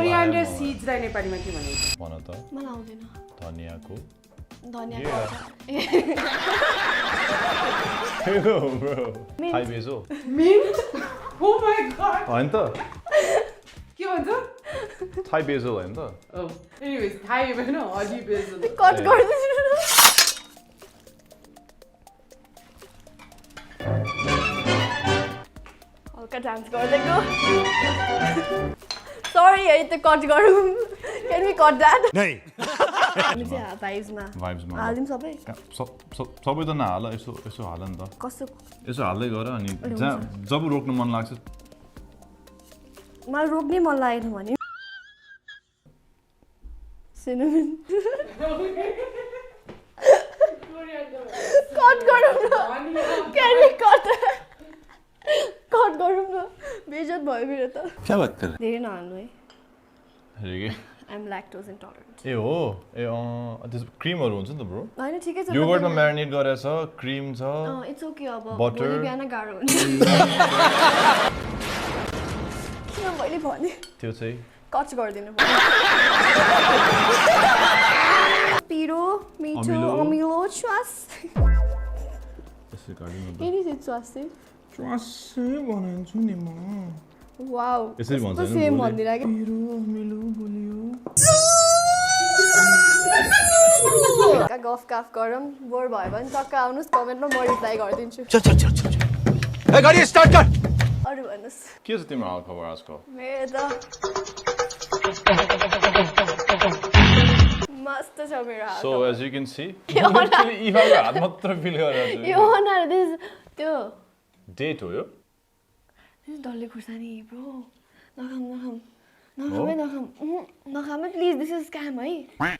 कोरियान्डर सीड्सलाई नेपालीमा के भनिन्छ? भन त। मलाई आउँदैन। धनियाको धनियाको Hello, bro. Thai basil. Mint? Oh my god. हैन त? के भन्छ? Thai basil हैन त? Oh, anyways, Thai हैन हली basil. कट गर्दिनु न। हल्का डान्स गर्दैको। Sorry, है त कट गरौँ। Can we cut that? नहीं। हामी चाहिँ भाइब्समा हालिदिउँ सबै? सबै त नहाल, यसो हाल नि त। कस्तो? यसो हाल्दै गर अनि जब रोक्न मन लाग्छ मलाई रोक्नै मन लागेन भने सिनेमन कट गरौँ न। Can we cut? कट गरौँ न। बेइज्जत भयो मेरो त। क्या बात कर? धेरै नहाल्नु है। हेरेगे I'm lactose intolerant. ए हो ए त्यस क्रिमहरु हुन्छ नि त ब्रो हैन ठिकै छ योगर्टमा म्यारिनेट गरेर छ क्रिम छ इट्स ओके अब Butter. भोलि बिहान गाह्रो हुन्छ किन मैले भने त्यो चाहिँ कट गरिदिनु पिरो मिठो अमिलो च्वास त्यसै गरिदिनु It is च्वास च्वासै बनाउँछु नि म वाउ यसरी भन्छ नि सेम भन्दिरा के पिरो अमिलो बोलियो गफ गफ गरौँ बोर भयो भने टक्क आउनुस् कमेन्टमा म रिप्लाई गरिदिन्छु चल ए गाडी स्टार्ट कर अरु भन्नुस् के छ तिम्रो हाल खबर आजकल मेरो त मस्त छ मेरो हाल So as you can see actually Eva को हात मात्र फिल गरेर यो अनर दिस त्यो डेट हो यो डल्ले खुर्सानी ब्रो नखाम प्लिज दिस इज स्क्याम है